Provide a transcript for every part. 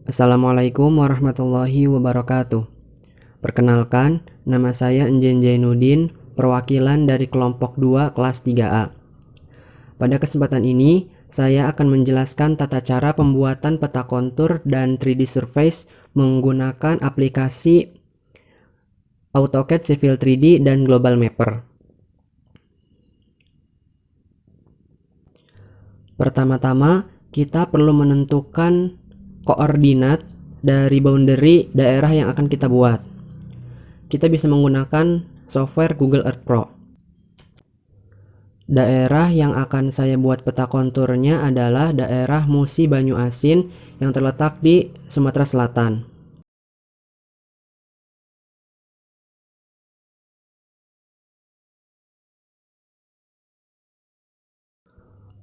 Assalamualaikum warahmatullahi wabarakatuh. Perkenalkan, nama saya Enjen Jainuddin, perwakilan dari kelompok 2 kelas 3A. Pada kesempatan ini, saya akan menjelaskan tata cara pembuatan peta kontur dan 3D Surface menggunakan aplikasi AutoCAD Civil 3D dan Global Mapper. Pertama-tama, kita perlu menentukan koordinat dari boundary daerah yang akan kita buat. Kita bisa menggunakan software Google Earth Pro. Daerah yang akan saya buat peta konturnya adalah daerah Musi Banyu Asin yang terletak di Sumatera Selatan.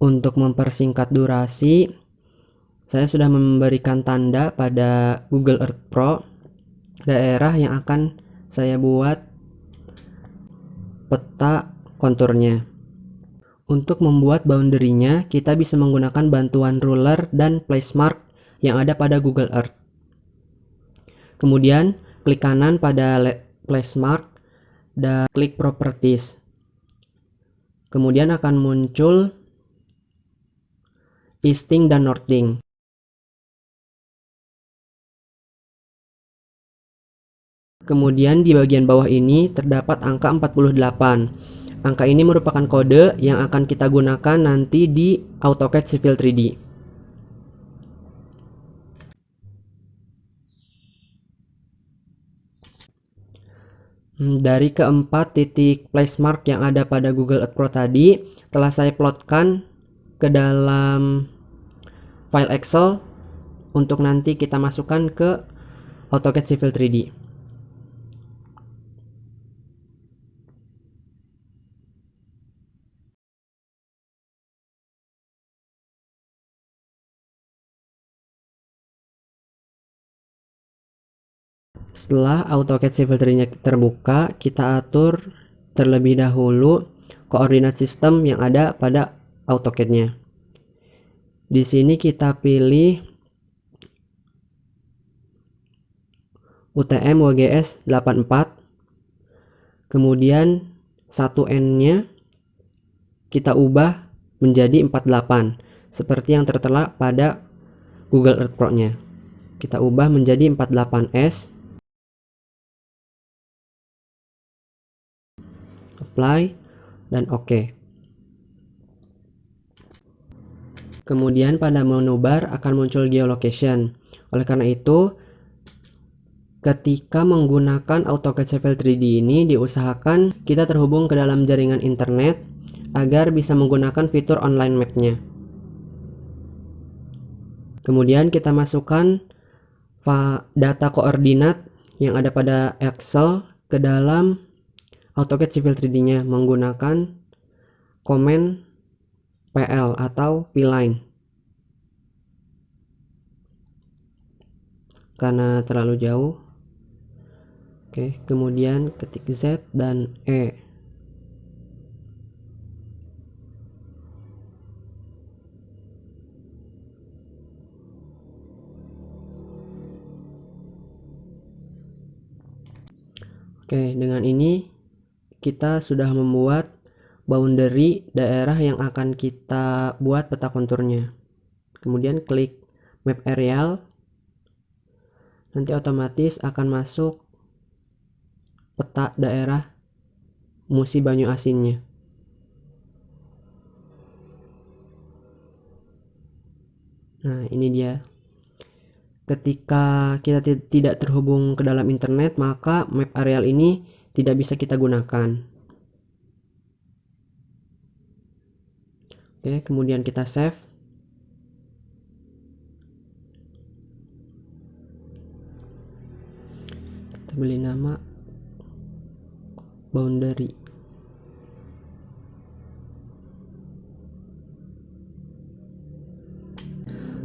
Untuk mempersingkat durasi, saya sudah memberikan tanda pada Google Earth Pro daerah yang akan saya buat peta konturnya. Untuk membuat boundary-nya, kita bisa menggunakan bantuan ruler dan place mark yang ada pada Google Earth. Kemudian, klik kanan pada place mark dan klik properties. Kemudian akan muncul easting dan northing. Kemudian di bagian bawah ini terdapat angka 48. Angka ini merupakan kode yang akan kita gunakan nanti di AutoCAD Civil 3D. Dari keempat titik place mark yang ada pada Google Earth Pro tadi, telah saya plotkan ke dalam file Excel untuk nanti kita masukkan ke AutoCAD Civil 3D. Setelah AutoCAD Civil 3D-nya terbuka, kita atur terlebih dahulu koordinat sistem yang ada pada AutoCAD-nya. Di sini kita pilih UTM WGS 84. Kemudian 1N-nya kita ubah menjadi 48 seperti yang tertera pada Google Earth Pro-nya. Kita ubah menjadi 48S. Apply dan OK. Kemudian pada menu bar akan muncul geolocation. Oleh karena itu, ketika menggunakan AutoCAD Civil 3D ini diusahakan kita terhubung ke dalam jaringan internet agar bisa menggunakan fitur online map-nya. Kemudian kita masukkan data koordinat yang ada pada Excel ke dalam AutoCAD Civil 3D-nya menggunakan komen PL atau P-line. Karena terlalu jauh. Oke, kemudian ketik Z dan E. Oke, dengan ini kita sudah membuat boundary daerah yang akan kita buat peta konturnya. Kemudian klik map aerial. Nanti otomatis akan masuk peta daerah Musi Banyu Asinnya. Nah, ini dia. Ketika kita tidak terhubung ke dalam internet, maka map aerial ini tidak bisa kita gunakan. Oke, kemudian kita save. Kita beri nama boundary.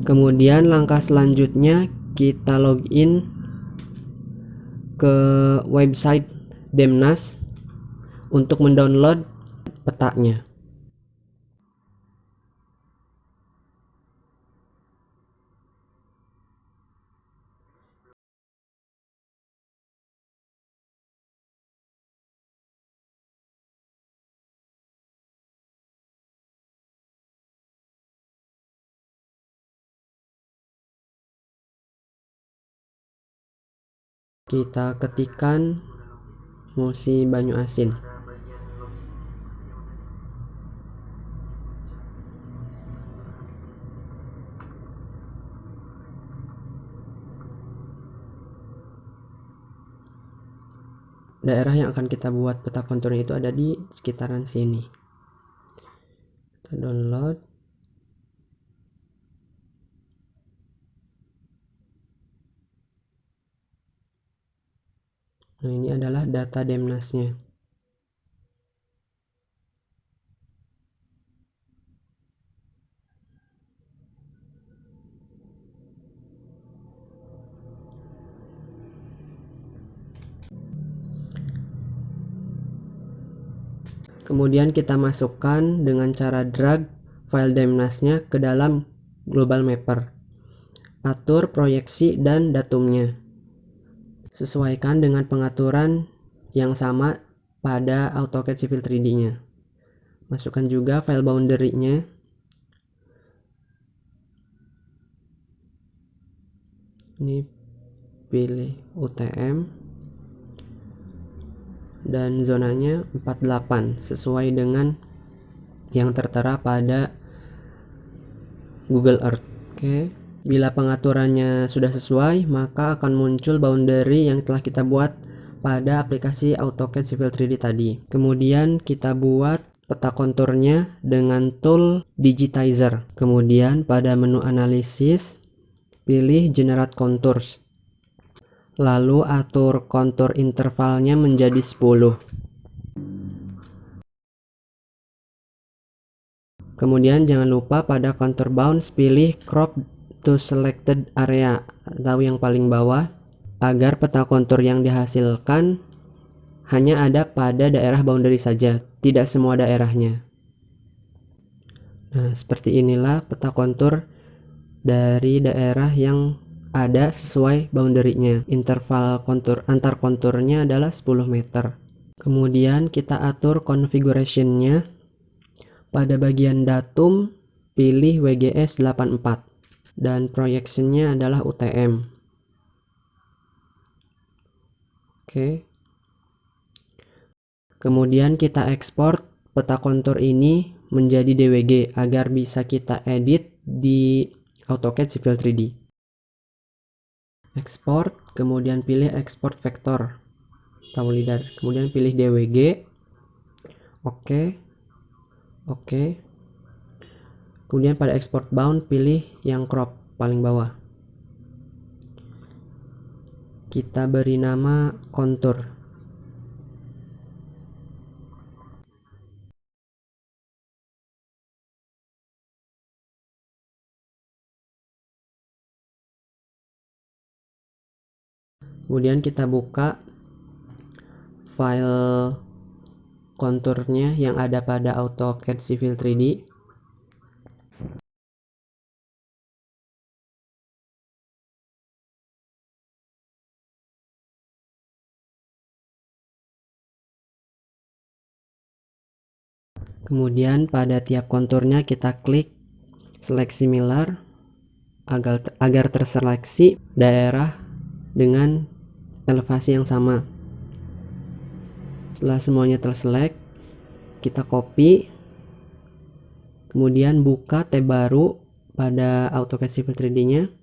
Kemudian langkah selanjutnya kita login ke website Demnas untuk mendownload petanya. Kita ketikkan Musi Banyu Asin. Daerah yang akan kita buat peta konturnya itu ada di sekitaran sini. Kita download. Nah, ini adalah data Demnasnya. Kemudian kita masukkan dengan cara drag file Demnasnya ke dalam Global Mapper. Atur proyeksi dan datumnya. Sesuaikan dengan pengaturan yang sama pada AutoCAD Civil 3D-nya. Masukkan juga file boundary-nya. Ini pilih UTM. Dan zonanya 48 sesuai dengan yang tertera pada Google Earth. Oke, bila pengaturannya sudah sesuai, maka akan muncul boundary yang telah kita buat pada aplikasi AutoCAD Civil 3D tadi. Kemudian kita buat peta konturnya dengan tool Digitizer. Kemudian pada menu analisis, pilih Generate Contours. Lalu atur kontur intervalnya menjadi 10. Kemudian jangan lupa pada contour bounds pilih crop to selected area atau yang paling bawah agar peta kontur yang dihasilkan hanya ada pada daerah boundary saja, tidak semua daerahnya. Nah, seperti inilah peta kontur dari daerah yang ada sesuai boundary-nya. Interval kontur antar konturnya adalah 10 meter. Kemudian kita atur configuration-nya. Pada bagian datum, pilih WGS 84 dan projection-nya adalah UTM. Oke. Kemudian kita ekspor peta kontur ini menjadi DWG agar bisa kita edit di AutoCAD Civil 3D. Export, kemudian pilih export vektor atau leader, kemudian pilih DWG. Oke. Kemudian pada export bound pilih yang crop paling bawah. Kita beri nama kontur. Kemudian kita buka file konturnya yang ada pada AutoCAD Civil 3D. Kemudian pada tiap konturnya kita klik select similar agar terseleksi daerah dengan elevasi yang sama. Setelah semuanya terselect, kita copy, kemudian buka tab baru pada AutoCAD Civil 3D-nya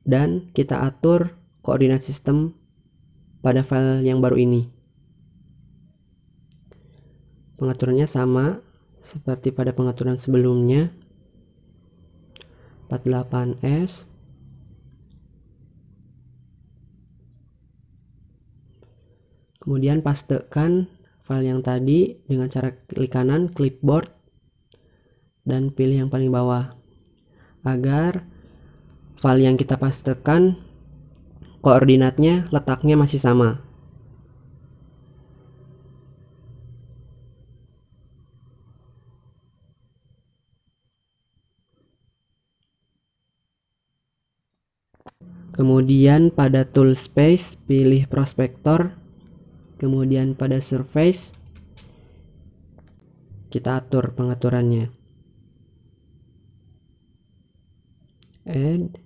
dan kita atur koordinat sistem pada file yang baru ini. Pengaturannya sama seperti pada pengaturan sebelumnya. 48S. Kemudian pastekan file yang tadi dengan cara klik kanan clipboard dan pilih yang paling bawah agar file yang kita pastekan koordinatnya letaknya masih sama. Kemudian pada tool space pilih prospektor, kemudian pada surface kita atur pengaturannya. Add.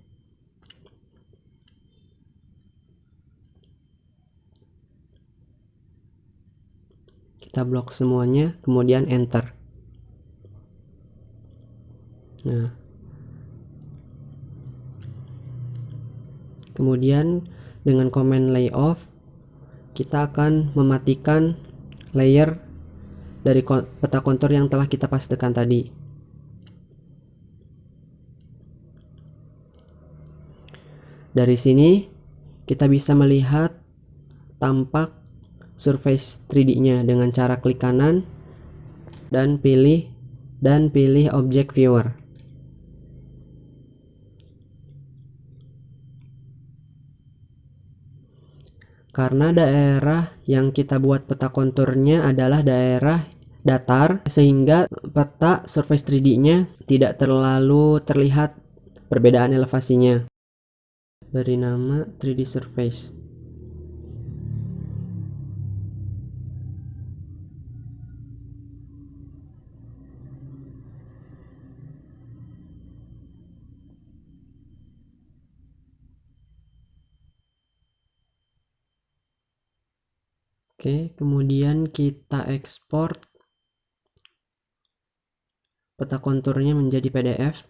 kita blok semuanya, kemudian enter. Nah, kemudian dengan command layoff kita akan mematikan layer dari peta kontur yang telah kita pastekan tadi. Dari sini kita bisa melihat tampak surface 3D-nya dengan cara klik kanan dan pilih object viewer. Karena daerah yang kita buat peta konturnya adalah daerah datar, sehingga peta surface 3D-nya tidak terlalu terlihat perbedaan elevasinya. Beri nama 3D surface. Oke, kemudian kita ekspor peta konturnya menjadi PDF.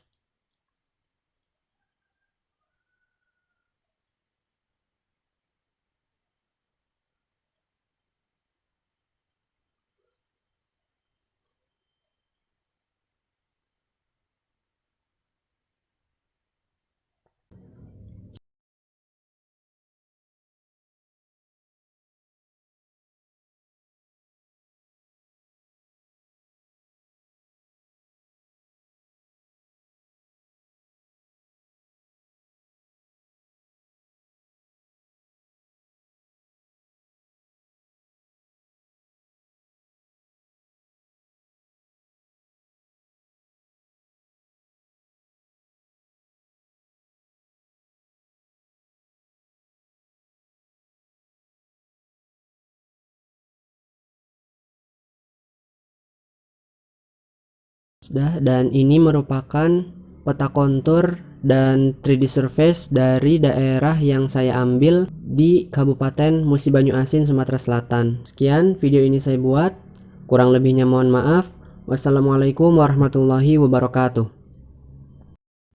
Sudah, dan ini merupakan peta kontur dan 3D surface dari daerah yang saya ambil di Kabupaten Musi Banyu Asin, Sumatera Selatan. Sekian video ini saya buat, kurang lebihnya mohon maaf. Wassalamualaikum warahmatullahi wabarakatuh.